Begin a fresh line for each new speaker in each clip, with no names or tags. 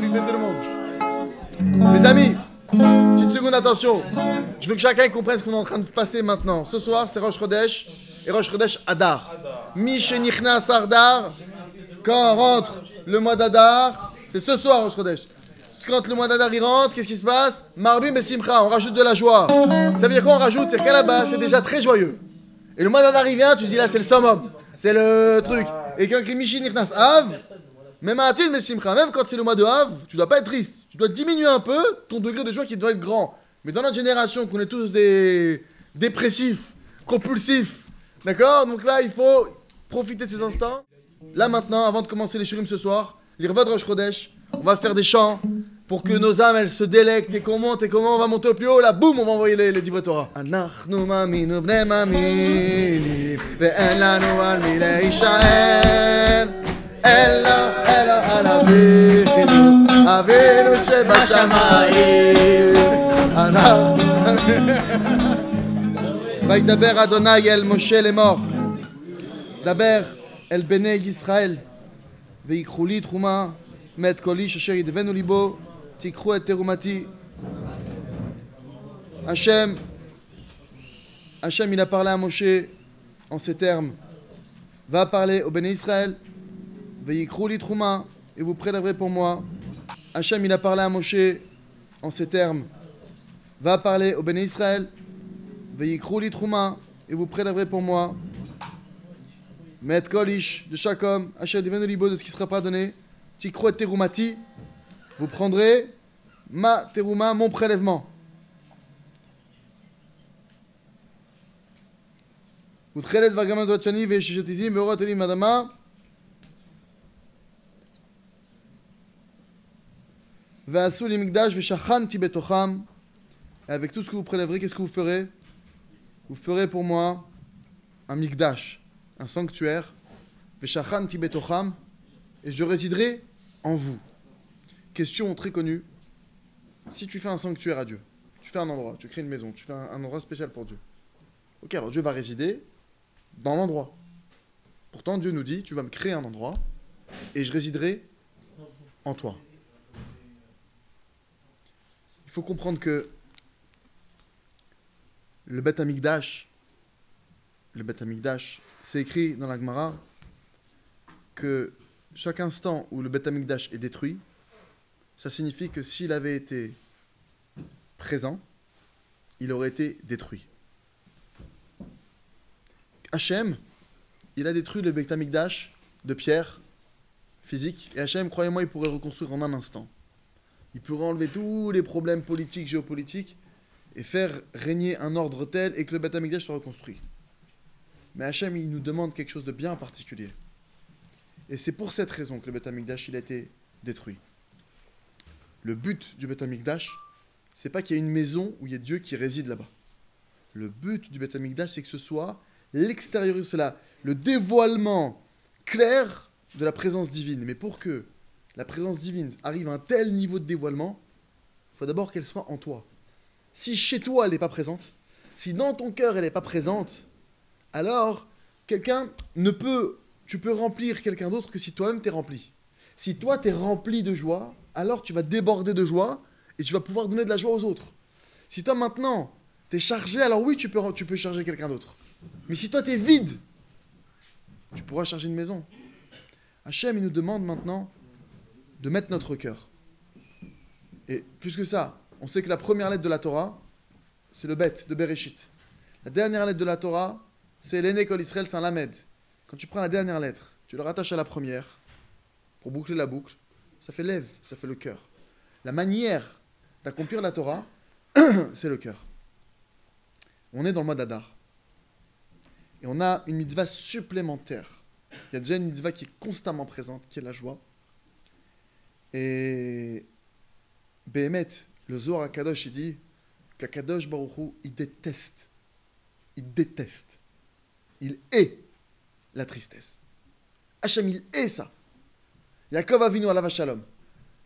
pour y fêter le monde. Mes amis, petite seconde, attention. Je veux que chacun comprenne ce qu'on est en train de passer maintenant. Ce soir, c'est Rosh Chodesh et Rosh Chodesh Adar. Mishenichnas Adar, quand rentre le mois d'Adar, c'est ce soir Rosh Chodesh. Quand le mois d'Adar il rentre, qu'est-ce qui se passe? Marbim et Simcha, on rajoute de la joie. Ça veut dire quoi on rajoute? C'est qu'à la base, c'est déjà très joyeux. Et le mois d'Adar il vient, tu dis là c'est le summum, c'est le truc. Et quand Mishenichnas Av, même à Atin mais Simcha, même quand c'est le mois de Av, tu dois pas être triste. Tu dois diminuer un peu ton degré de joie qui doit être grand. Mais dans notre génération, qu'on est tous des dépressifs, compulsifs, d'accord? Donc là, il faut profiter de ces instants. Là maintenant, avant de commencer les shurim ce soir, l'Irvad Rosh Chodesh, on va faire des chants pour que nos âmes, elles se délectent et qu'on monte. Et comment on va monter au plus haut? Là, boum, on va envoyer les divrei Torah. Anachnu maminu bnei maminim ve'en lanu al mi leishaen elo al Avinu שבשמיים. וידבר אדוני אל משה לאמור, דבר אל בני ישראל, ויקחו לי תחומה מאת כל איש אשר ידבנו ליבו, תיקחו את תרומתי. Hachem, il a parlé à Moshe en ces termes. Va parler au Béné Israël, vayikru li trouma, et vous prélèverez pour moi. Hachem, il a parlé à Moshe en ces termes. Va parler au Béné Israël, vayikru li trouma, et vous prélèverez pour moi. Met kolish, de chaque homme, Hachem devenu libo de ce qui sera pas donné. Tikru et terumati, vous prendrez ma teruma, mon prélèvement. ותכלת ורגמן זאת שני וששת עזים ואורות עלים מאדמה ועשו לי מקדש ושכנתי בתוכם. Et avec tout ce que vous prélèverez, qu'est-ce que vous ferez? Vous ferez pour moi un mikdash, un sanctuaire, ושכנתי בתוכם, et je résiderai en vous. Question très connue. Si tu fais un sanctuaire à Dieu, tu fais un endroit, tu crées une maison, tu fais un endroit spécial pour Dieu. Ok, alors Dieu va résider dans l'endroit. Pourtant, Dieu nous dit, tu vas me créer un endroit et je résiderai en toi. Il faut comprendre que le Beth Amikdash, c'est écrit dans la Gemara que chaque instant où le Beth Amikdash est détruit, ça signifie que s'il avait été présent, il aurait été détruit. Hachem, il a détruit le Beth Amikdash de pierre physique. Et Hachem, croyez-moi, il pourrait reconstruire en un instant. Il pourrait enlever tous les problèmes politiques, géopolitiques, et faire régner un ordre tel et que le Beth Amikdash soit reconstruit. Mais Hachem, il nous demande quelque chose de bien particulier. Et c'est pour cette raison que le Beth Amikdash, il a été détruit. Le but du Beth Amikdash, c'est pas qu'il y ait une maison où il y a Dieu qui réside là-bas. Le but du Beth Amikdash, c'est que ce soit l'extérieur de cela, le dévoilement clair de la présence divine. Mais pour que la présence divine arrive à un tel niveau de dévoilement, il faut d'abord qu'elle soit en toi. Si chez toi elle n'est pas présente, si dans ton cœur elle n'est pas présente, alors tu peux remplir quelqu'un d'autre que si toi-même t'es rempli. Si toi t'es rempli de joie, alors tu vas déborder de joie et tu vas pouvoir donner de la joie aux autres. Si toi maintenant t'es chargé, alors oui tu peux charger quelqu'un d'autre. Mais si toi t'es vide, tu pourras charger une maison. Hachem, il nous demande maintenant de mettre notre cœur. Et plus que ça, on sait que la première lettre de la Torah, c'est le Bet de Bereshit. La dernière lettre de la Torah, c'est l'Ené Kol Israël, c'est un Lamed. Quand tu prends la dernière lettre, tu le rattaches à la première, pour boucler la boucle, ça fait l'Ev, ça fait le cœur. La manière d'accomplir la Torah, c'est le cœur. On est dans le mois d'Adar. Et on a une mitzvah supplémentaire. Il y a déjà une mitzvah qui est constamment présente, qui est la joie. Et Behemet, le Zohar HaKadosh, il dit qu'Akadosh Baruch Hu, il déteste. Il est la tristesse. Hachem, il est ça. Yaakov Avinu alav shalom,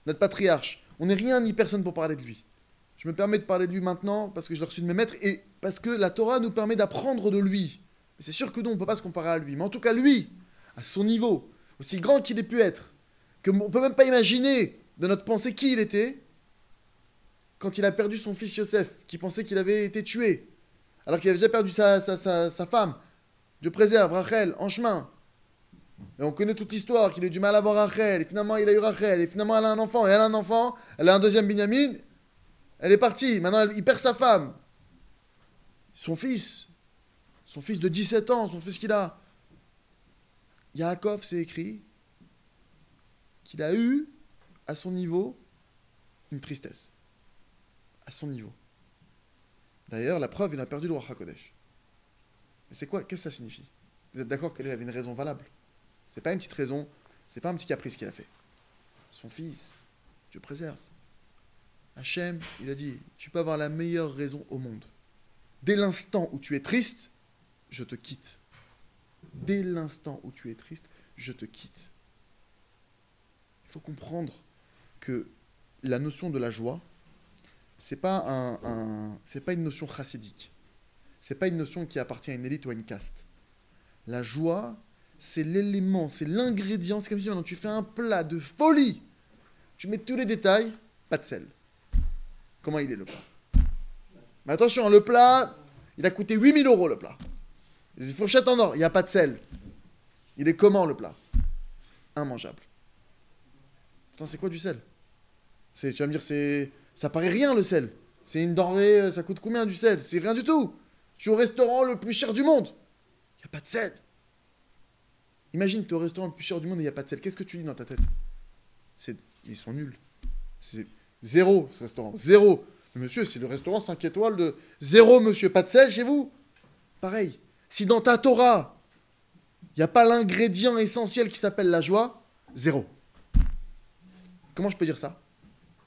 notre patriarche, on n'est rien ni personne pour parler de lui. Je me permets de parler de lui maintenant parce que je l'ai reçu de mes maîtres et parce que la Torah nous permet d'apprendre de lui. C'est sûr que nous, on ne peut pas se comparer à lui. Mais en tout cas, lui, à son niveau, aussi grand qu'il ait pu être, qu'on ne peut même pas imaginer de notre pensée qui il était quand il a perdu son fils Yosef, qui pensait qu'il avait été tué, alors qu'il avait déjà perdu sa femme. Dieu préserve, Rachel, en chemin. Et on connaît toute l'histoire, qu'il a eu du mal à avoir Rachel, et finalement il a eu Rachel, et finalement elle a un enfant, et elle a un enfant, elle a un deuxième Binyamin, elle est partie, maintenant il perd sa femme. Son fils de 17 ans, son fils qu'il a. Yaakov, c'est écrit qu'il a eu, à son niveau, une tristesse. À son niveau. D'ailleurs, la preuve, il a perdu le Ruach HaKodesh. Mais c'est quoi? Qu'est-ce que ça signifie? Vous êtes d'accord qu'elle avait une raison valable? C'est pas une petite raison, c'est pas un petit caprice qu'il a fait. Son fils, Dieu préserve. Hachem, il a dit, tu peux avoir la meilleure raison au monde. Dès l'instant où tu es triste, je te quitte. Dès l'instant où tu es triste, je te quitte. Il faut comprendre que la notion de la joie, c'est pas c'est pas une notion chassidique. C'est pas une notion qui appartient à une élite ou à une caste. La joie, c'est l'élément, c'est l'ingrédient. C'est comme si maintenant tu fais un plat de folie. Tu mets tous les détails, pas de sel. Comment il est le plat? Mais attention, le plat, il a coûté 8 000 € le plat. Les fourchettes en or, il n'y a pas de sel. Il est comment le plat? Immangeable. Attends, c'est quoi du sel? Tu vas me dire, ça paraît rien le sel. C'est une denrée, ça coûte combien du sel? C'est rien du tout. Je suis au restaurant le plus cher du monde. Il n'y a pas de sel. Imagine, tu es au restaurant le plus cher du monde et il n'y a pas de sel. Qu'est-ce que tu dis dans ta tête? Ils sont nuls. C'est zéro, ce restaurant. Zéro. Monsieur, c'est le restaurant 5 étoiles de zéro, monsieur. Pas de sel chez vous? Pareil. Si dans ta Torah, il n'y a pas l'ingrédient essentiel qui s'appelle la joie, zéro. Comment je peux dire ça?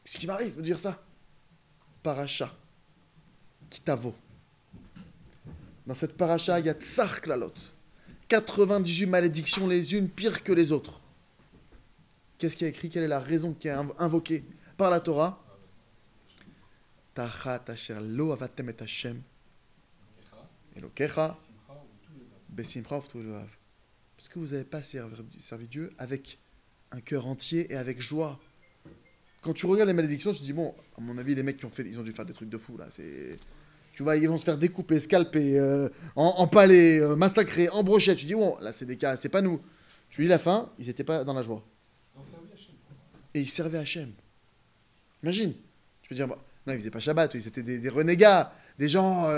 Qu'est-ce qui m'arrive de dire ça? Paracha. Kitavo. Dans cette paracha, il y a tsar klalot. 98 malédictions, les unes pires que les autres. Qu'est-ce qui est écrit? Quelle est la raison qui est invoquée par la Torah? Tachat asher lo avatem et Hashem Elokecha besimcha uvtulevav. Parce que vous n'avez pas servi Dieu avec un cœur entier et avec joie. Quand tu regardes les malédictions, tu te dis, bon, à mon avis, les mecs ils ont dû faire des trucs de fou, là. Tu vois, ils vont se faire découper, scalper, empaler, massacrer, en brochette. Tu dis, bon, là, c'est des cas, c'est pas nous. Tu lis la fin, ils n'étaient pas dans la joie. Et ils servaient Hachem. Imagine. Tu peux dire, bah, non, ils faisaient pas Shabbat, ils étaient des renégats, des gens,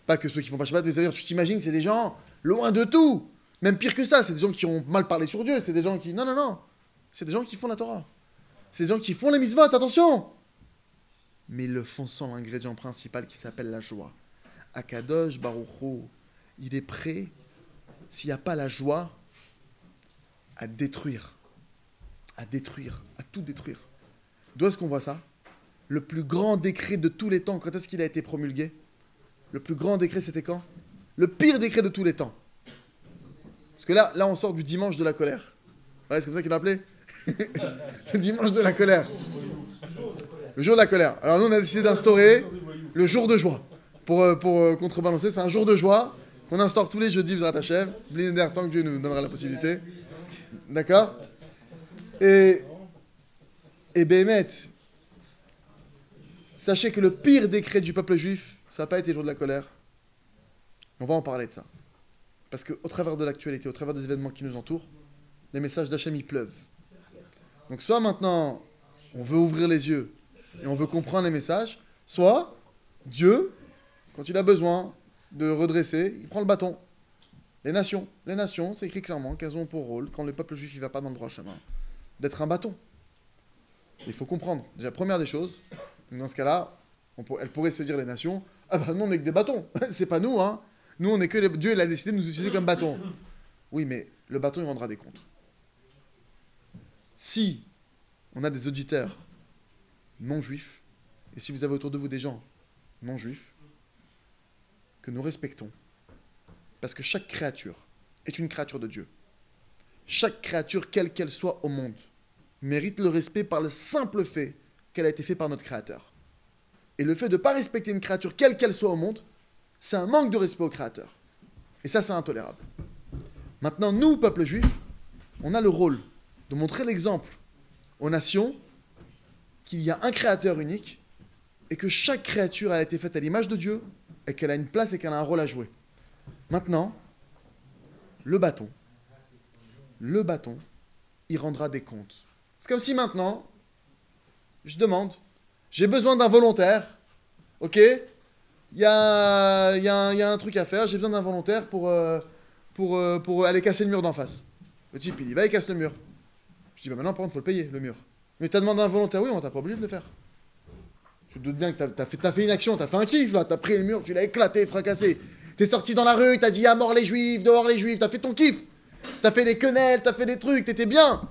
pas que ceux qui font pas Shabbat, mais c'est-à-dire, tu t'imagines, c'est des gens loin de tout. Même pire que ça, c'est des gens qui ont mal parlé sur Dieu, c'est des gens qui... Non, non, non. C'est des gens qui font la Torah. C'est des gens qui font les mitzvot, attention. Mais ils le font sans l'ingrédient principal qui s'appelle la joie. Akadosh Baruch Hu, il est prêt, s'il n'y a pas la joie, à détruire. À tout détruire. D'où est-ce qu'on voit ça? Le plus grand décret de tous les temps, quand est-ce qu'il a été promulgué? Le plus grand décret, c'était quand? Le pire décret de tous les temps. Parce que là, on sort du dimanche de la colère. Ouais, c'est comme ça qu'il l'a appelé. Le dimanche de la colère. Le jour de la colère. Alors nous, on a décidé d'instaurer le jour de joie. Pour contrebalancer, c'est un jour de joie qu'on instaure tous les jeudis, B'ezrat Hashem, blinder tant que Dieu nous donnera la possibilité. D'accord? Et Béhémet, sachez que le pire décret du peuple juif, ça n'a pas été le jour de la colère. On va en parler de ça. Parce qu'au travers de l'actualité, au travers des événements qui nous entourent, les messages d'Hachem, ils pleuvent. Donc soit maintenant, on veut ouvrir les yeux et on veut comprendre les messages, soit Dieu, quand il a besoin de redresser, il prend le bâton. Les nations, c'est écrit clairement qu'elles ont pour rôle, quand le peuple juif ne va pas dans le droit chemin, d'être un bâton. Il faut comprendre. Déjà, première des choses, dans ce cas-là, elle pourrait se dire, les nations, ah bah nous on n'est que des bâtons, c'est pas nous, hein. Nous on est que Dieu il a décidé de nous utiliser comme bâton. Oui, mais le bâton il rendra des comptes. Si on a des auditeurs non juifs, et si vous avez autour de vous des gens non juifs, que nous respectons, parce que chaque créature est une créature de Dieu. Chaque créature, quelle qu'elle soit au monde, mérite le respect par le simple fait qu'elle a été faite par notre Créateur. Et le fait de ne pas respecter une créature, quelle qu'elle soit au monde, c'est un manque de respect au Créateur. Et ça, c'est intolérable. Maintenant, nous, peuple juif, on a le rôle de montrer l'exemple aux nations qu'il y a un créateur unique et que chaque créature a été faite à l'image de Dieu et qu'elle a une place et qu'elle a un rôle à jouer. Maintenant, le bâton, il rendra des comptes. C'est comme si maintenant, je demande, j'ai besoin d'un volontaire, ok? Il y a un truc à faire, j'ai besoin d'un volontaire pour aller casser le mur d'en face. Le type, il va et casse le mur. Je dis, bah maintenant, par contre, il faut le payer, le mur. Mais t'as demandé un volontaire, oui, on t'a pas obligé de le faire. Tu te doutes bien que t'as fait une action, t'as fait un kiff, là, t'as pris le mur, tu l'as éclaté, fracassé. T'es sorti dans la rue, t'as dit, à mort les juifs, dehors les juifs, t'as fait ton kiff. T'as fait des quenelles, t'as fait des trucs, t'étais bien.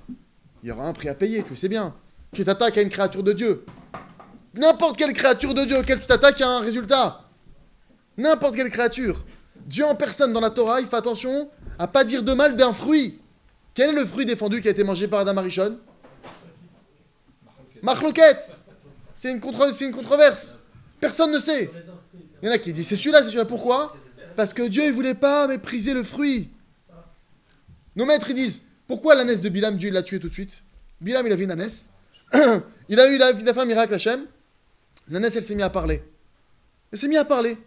Il y aura un prix à payer, tu le sais bien. Tu t'attaques à une créature de Dieu. N'importe quelle créature de Dieu auquel tu t'attaques a un résultat. N'importe quelle créature. Dieu en personne dans la Torah, il fait attention à pas dire de mal d'un fruit. Quel est le fruit défendu qui a été mangé par Adam Arishon? Machloket. C'est une controverse. Personne ne sait. Il y en a qui disent c'est celui-là. Pourquoi? Parce que Dieu ne voulait pas mépriser le fruit. Nos maîtres ils disent pourquoi l'ânesse de Bilam, Dieu l'a tué tout de suite? Bilam il avait une ânesse. il a fait un miracle Hachem. L'ânesse elle s'est mise à parler. Elle s'est mise à parler.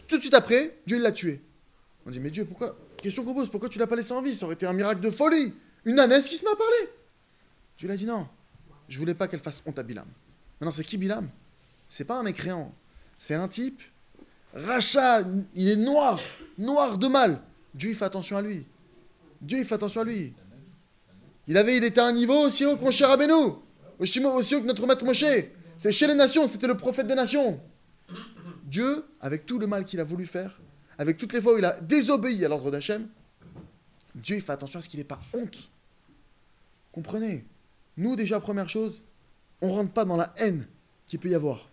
Tout de suite après, Dieu l'a tué. On dit mais Dieu pourquoi? Question qu'on pose, pourquoi tu l'as pas laissé en vie? Ça aurait été un miracle de folie. Une ânesse qui se met à parler. Dieu l'a dit non. Je voulais pas qu'elle fasse honte à Bilam. Maintenant c'est qui Bilam? C'est pas un mécréant. C'est un type. Racha, il est noir de mal. Dieu il fait attention à lui. Il était à un niveau aussi haut que mon cher Rabbeinu, aussi haut que notre maître Moshe. C'est chez les nations, c'était le prophète des nations. Dieu, avec tout le mal qu'il a voulu faire, avec toutes les fois où il a désobéi à l'ordre d'Hachem, Dieu il fait attention à ce qu'il n'ait pas honte. Comprenez? Nous déjà, première chose, on ne rentre pas dans la haine qu'il peut y avoir.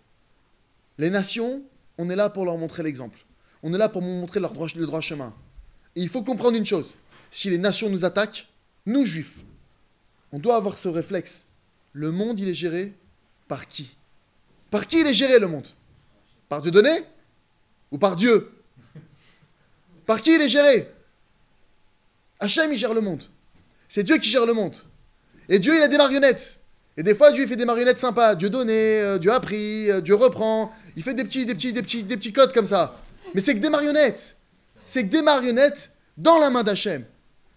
Les nations, on est là pour leur montrer l'exemple. On est là pour montrer le droit chemin. Et il faut comprendre une chose. Si les nations nous attaquent, nous juifs, on doit avoir ce réflexe. Le monde, il est géré par qui? Par qui il est géré le monde? Par Dieu donné? Ou par Dieu? Par qui il est géré? Hachem, il gère le monde. C'est Dieu qui gère le monde. Et Dieu, il a des marionnettes. Et des fois, Dieu il fait des marionnettes sympas. Dieu donné, Dieu a pris, Dieu reprend. Il fait des petits codes comme ça. Mais c'est que des marionnettes. C'est que des marionnettes dans la main d'Hachem.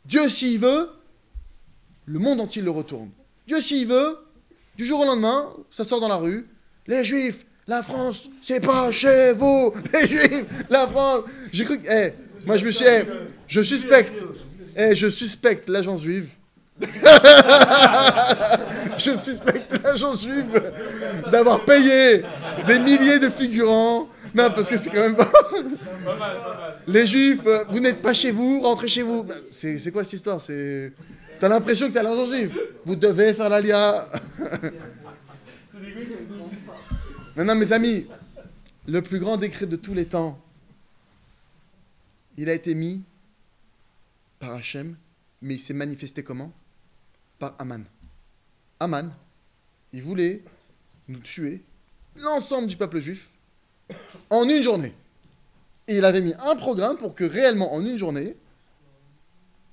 Dieu, s'il veut, le monde entier le retourne. Dieu, s'il veut, du jour au lendemain, ça sort dans la rue. Les Juifs, la France, c'est pas chez vous. Les Juifs, la France. J'ai cru que... moi, je me suis... je suspecte l'agence juive. Je suspecte l'agence juive d'avoir payé des milliers de figurants. Non, parce que c'est quand même pas... Pas mal. Les Juifs, vous n'êtes pas chez vous, rentrez chez vous. C'est quoi cette histoire? T'as l'impression que t'as l'agence juive. Vous devez faire l'alia. Non, mes amis, le plus grand décret de tous les temps, il a été mis par Hachem, mais il s'est manifesté comment? Par Aman. Aman, il voulait nous tuer, l'ensemble du peuple juif, en une journée. Et il avait mis un programme pour que réellement, en une journée,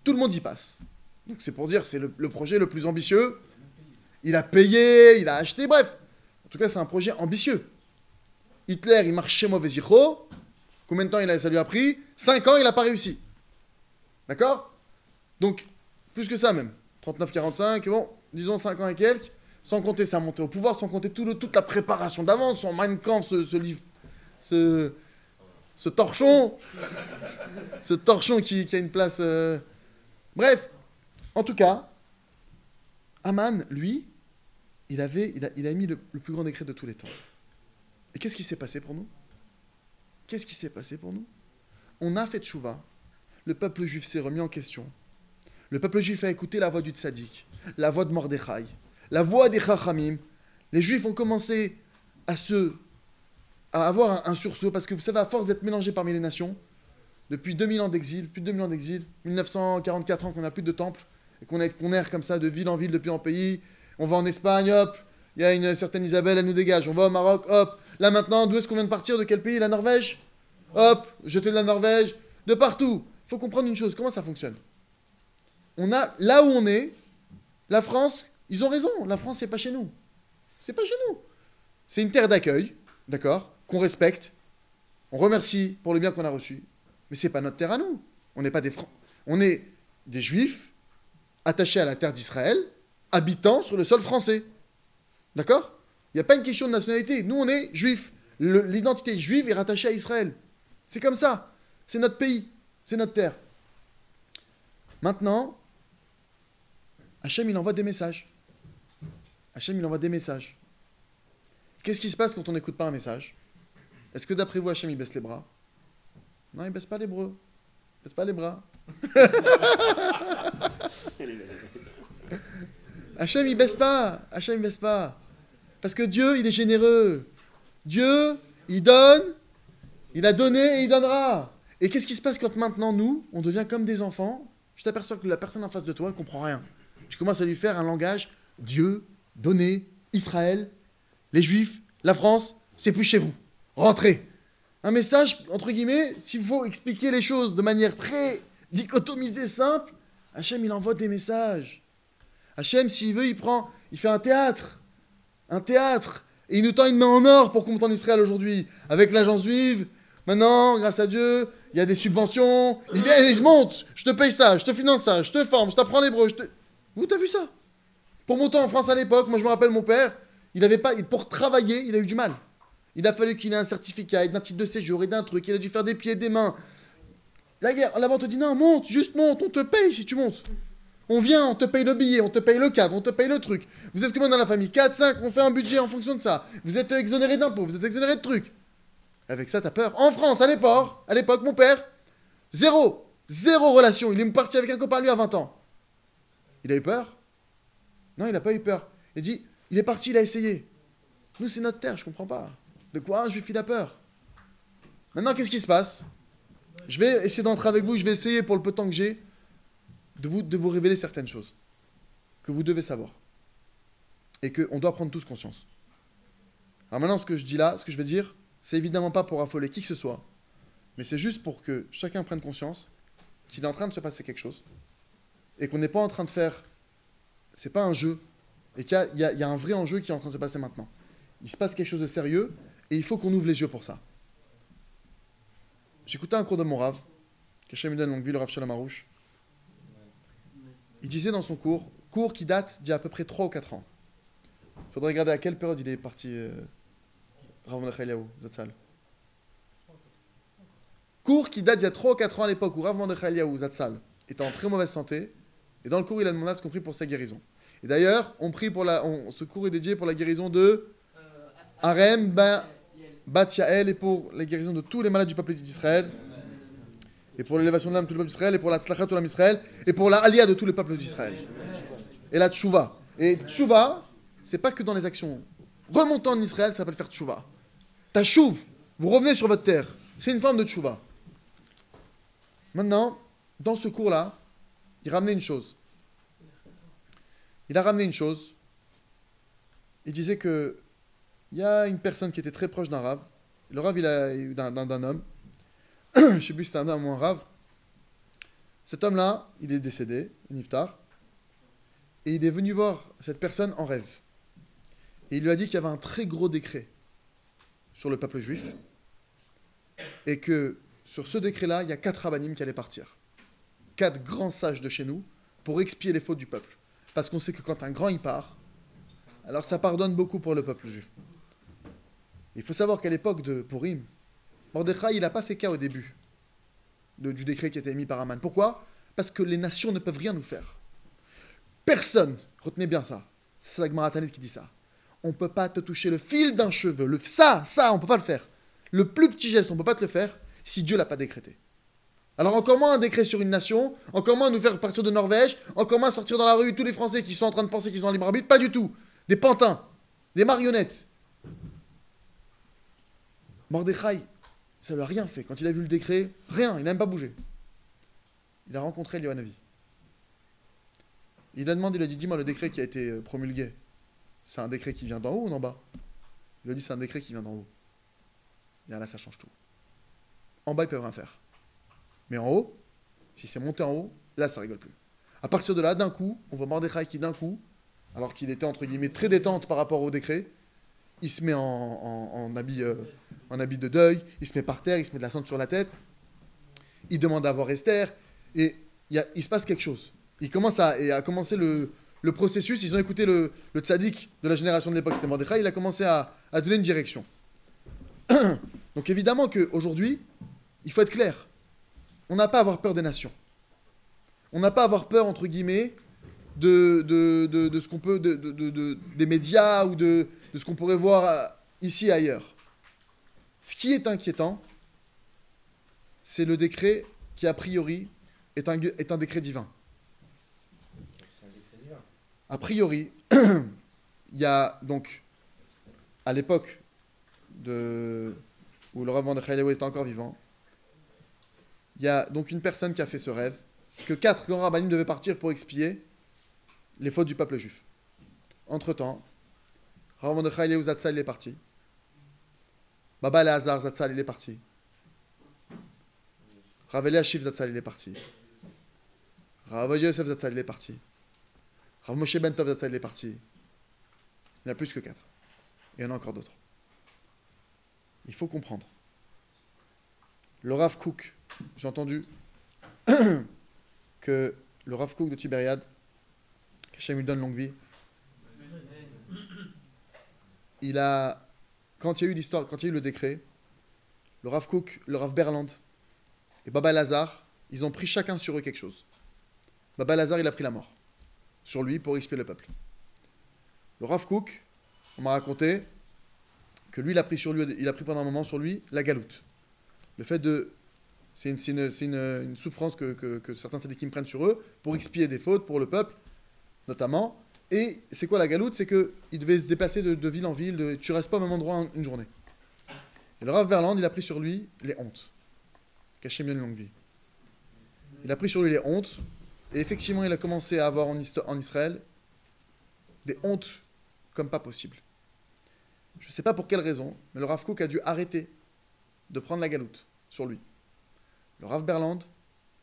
tout le monde y passe. Donc c'est pour dire, c'est le projet le plus ambitieux. Il a payé, il a acheté, bref. En tout cas, c'est un projet ambitieux. Hitler, il marchait mauvais zicho. Combien de temps ça lui a pris? 5 ans, il n'a pas réussi. D'accord? Donc, plus que ça même. 39-45, bon, disons 5 ans et quelques. Sans compter sa montée au pouvoir, sans compter toute la préparation d'avance, son Mein Kampf, ce livre, ce torchon. Ce torchon qui a une place... Bref, en tout cas, Aman, lui, il a mis le plus grand décret de tous les temps. Et qu'est-ce qui s'est passé pour nous? On a fait tchouva. Le peuple juif s'est remis en question. Le peuple juif a écouté la voix du tzaddik, la voix de Mordechai, la voix des chachamim. Les juifs ont commencé à avoir un sursaut, parce que vous savez, à force d'être mélangés parmi les nations, depuis 2000 ans d'exil, plus de 2000 ans d'exil, 1944 ans qu'on n'a plus de temple, et qu'on erre comme ça de ville en ville, de pays en pays, on va en Espagne, hop, il y a une certaine Isabelle, elle nous dégage, on va au Maroc, hop, là maintenant, d'où est-ce qu'on vient de partir, de quel pays? La Norvège? Hop, jeter de la Norvège, de partout. Il faut comprendre une chose, comment ça fonctionne? Là où on est, la France, ils ont raison, la France c'est pas chez nous. C'est pas chez nous. C'est une terre d'accueil, d'accord, qu'on respecte. On remercie pour le bien qu'on a reçu. Mais c'est pas notre terre à nous. On n'est pas des Francs. On est des Juifs attachés à la terre d'Israël, habitant sur le sol français. D'accord? Il n'y a pas une question de nationalité. Nous, on est Juifs. L'identité juive est rattachée à Israël. C'est comme ça. C'est notre pays. C'est notre terre. Maintenant, Hachem, il envoie des messages. Hachem, il envoie des messages. Qu'est-ce qui se passe quand on n'écoute pas un message? Est-ce que d'après vous, Hachem, il baisse les bras? Non, il baisse pas les bras. Il baisse pas les bras. Hachem, il baisse pas. Hachem, il baisse pas. Parce que Dieu, il est généreux. Dieu, il donne, il a donné et il donnera. Et qu'est-ce qui se passe quand maintenant, nous, on devient comme des enfants? Tu t'aperçois que la personne en face de toi ne comprend rien. Tu commences à lui faire un langage Dieu, donné, Israël, les Juifs, la France, c'est plus chez vous. Rentrez. Un message, entre guillemets, s'il faut expliquer les choses de manière très dichotomisée, simple, Hachem, il envoie des messages. Hachem, s'il veut, il fait un théâtre. Et il nous tend une main en or pour qu'on monte en Israël aujourd'hui. Avec l'agence juive, maintenant, grâce à Dieu, il y a des subventions. Il vient et il se monte. Je te paye ça, je te finance ça, je te forme, je t'apprends l'hébreu. Vous, t'as vu ça? Pour monter en France à l'époque, moi je me rappelle mon père, pour travailler, il a eu du mal. Il a fallu qu'il ait un certificat, et d'un titre de séjour, et d'un truc, il a dû faire des pieds et des mains. Là-bas, on te dit non, monte, juste monte, on te paye si tu montes. On vient, on te paye le billet, on te paye le cadre, on te paye le truc. Vous êtes combien dans la famille? 4, 5, on fait un budget en fonction de ça. Vous êtes exonéré d'impôts, vous êtes exonéré de trucs. Avec ça, t'as peur. En France, à l'époque, mon père, zéro relation. Il est parti avec un copain, lui, à 20 ans. Il a eu peur? Non, il n'a pas eu peur. Il dit, il est parti, il a essayé. Nous, c'est notre terre, je comprends pas. De quoi un juif, il a peur? Maintenant, qu'est-ce qui se passe? Je vais essayer d'entrer avec vous, je vais essayer, pour le peu de temps que j'ai, de vous révéler certaines choses que vous devez savoir. Et qu'on doit prendre tous conscience. Alors maintenant, ce que je dis là, ce que je vais dire, c'est évidemment pas pour affoler qui que ce soit, mais c'est juste pour que chacun prenne conscience qu'il est en train de se passer quelque chose, et qu'on n'est pas en train de faire... C'est pas un jeu, et qu'il y a un vrai enjeu qui est en train de se passer maintenant. Il se passe quelque chose de sérieux, et il faut qu'on ouvre les yeux pour ça. J'écoutais un cours de mon Rav, qu'Hachem lui donne longue vie, le Rav Shalom Harouche. Il disait dans son cours qui date d'il y a à peu près 3 ou 4 ans. Il faudrait regarder à quelle période il est parti, Rav Mordechai Eliaou, Zatzal. Cours qui date d'il y a 3 ou 4 ans à l'époque où Rav Mordechai Eliaou, Zatzal, était en très mauvaise santé, et dans le cours il a demandé à ce qu'on prie pour sa guérison. Et d'ailleurs, ce cours est dédié pour la guérison de Harem Bat Yael et pour la guérison de tous les malades du peuple d'Israël, et pour l'élévation de l'âme de tout le peuple d'Israël, et pour la tzlachat de l'âme d'Israël, et pour la aliyah de tout le peuple d'Israël. Et la tchouva. Et tchouva, c'est pas que dans les actions. Remontant en Israël, ça s'appelle faire tchouva. Tachouv, vous revenez sur votre terre. C'est une forme de tchouva. Maintenant, dans ce cours-là, il ramenait une chose. Il a ramené une chose. Il disait que il y a une personne qui était très proche d'un Rav. Le Rav, il a eu d'un homme. Je ne sais plus si c'est un homme ou un Rav. Cet homme-là, il est décédé, Niftar. Et il est venu voir cette personne en rêve. Et il lui a dit qu'il y avait un très gros décret sur le peuple juif. Et que sur ce décret-là, il y a 4 rabbinim qui allaient partir. 4 grands sages de chez nous pour expier les fautes du peuple. Parce qu'on sait que quand un grand il part, alors ça pardonne beaucoup pour le peuple juif. Il faut savoir qu'à l'époque de Purim, Mordechai, il n'a pas fait cas au début du décret qui a été émis par Haman. Pourquoi? Parce que les nations ne peuvent rien nous faire. Personne, retenez bien ça, c'est la Gemara Tanit qui dit ça. On ne peut pas te toucher le fil d'un cheveu. Ça, on ne peut pas le faire. Le plus petit geste, on ne peut pas te le faire si Dieu ne l'a pas décrété. Alors encore moins un décret sur une nation, encore moins nous faire partir de Norvège, encore moins sortir dans la rue tous les Français qui sont en train de penser qu'ils ont un libre arbitre, pas du tout. Des pantins, des marionnettes. Mordechai, ça lui a rien fait. Quand il a vu le décret, rien, il n'a même pas bougé. Il a rencontré Eliyahu. Il lui a demandé, il lui a dit, dis-moi, le décret qui a été promulgué, c'est un décret qui vient d'en haut ou d'en bas? Il lui a dit, c'est un décret qui vient d'en haut. Et là, ça change tout. En bas, ils peuvent rien faire. Mais en haut, si c'est monté en haut, là, ça rigole plus. À partir de là, d'un coup, on voit Mordechai qui, d'un coup, alors qu'il était entre guillemets très détente par rapport au décret. Il se met en habit de deuil, il se met par terre, il se met de la cendre sur la tête. Il demande à voir Esther, et il se passe quelque chose. A commencé le processus. Ils ont écouté le tzaddik de la génération de l'époque, c'était Mordechai. Il a commencé à donner une direction. Donc évidemment qu'aujourd'hui, il faut être clair. On n'a pas à avoir peur des nations. On n'a pas à avoir peur, entre guillemets, de ce qu'on peut, des médias ou de ce qu'on pourrait voir ici et ailleurs. Ce qui est inquiétant, c'est le décret qui, a priori, est un décret divin.
C'est un décret divin.
A priori, il y a donc, à l'époque où le Rav Mordechai Eliyahu était encore vivant, il y a donc une personne qui a fait ce rêve, que 4 grands rabbinim devaient partir pour expier les fautes du peuple juif. Entre-temps, Rav Mordechai Eliyahu Zatzal, il est parti. Baba Elazar Zatzal, il est parti. Rav Eliashiv Zatzal, il est parti. Rav Yosef Zatzal, il est parti. Rav Moshe Ben Tov Zatzal, il est parti. Il y en a plus que 4. Et il y en a encore d'autres. Il faut comprendre. Le Rav Kook, j'ai entendu que le Rav Kook de Tibériade, qu'Hachem lui donne longue vie, quand il y a eu l'histoire, quand il y a eu le décret, le Rav Kook, le Rav Berland et Baba Lazare, ils ont pris chacun sur eux quelque chose. Baba Lazare, il a pris la mort sur lui pour expier le peuple. Le Rav Kook, on m'a raconté que lui, il a pris pendant un moment sur lui la galoute. Le fait de... C'est une souffrance que certains tzadikim prennent sur eux pour expier des fautes pour le peuple, notamment. Et c'est quoi la galoute? C'est qu'il devait se déplacer de ville en ville, tu restes pas au même endroit une journée. Et le Rav Berland, il a pris sur lui les hontes. Qu'Hachem donne une longue vie. Il a pris sur lui les hontes, et effectivement, il a commencé à avoir en Israël des hontes comme pas possible. Je ne sais pas pour quelle raison, mais le Rav Kook a dû arrêter de prendre la galoute sur lui. Le Rav Berland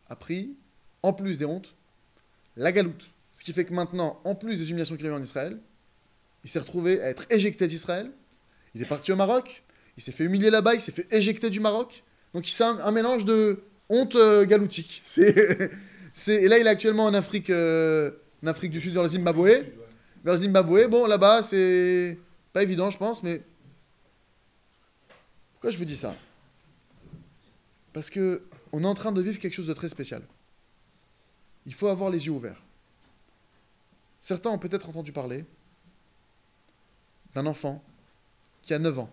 a pris, en plus des hontes, la galoute. Ce qui fait que maintenant, en plus des humiliations qu'il a eues en Israël, il s'est retrouvé à être éjecté d'Israël. Il est parti au Maroc, il s'est fait humilier là-bas, il s'est fait éjecter du Maroc. Donc c'est un mélange de honte galoutique. Et là, il est actuellement en Afrique du Sud, vers le Zimbabwe. Vers le Zimbabwe, bon, là-bas, c'est pas évident, je pense, mais... Pourquoi je vous dis ça? Parce que on est en train de vivre quelque chose de très spécial. Il faut avoir les yeux ouverts. Certains ont peut-être entendu parler d'un enfant qui a 9 ans,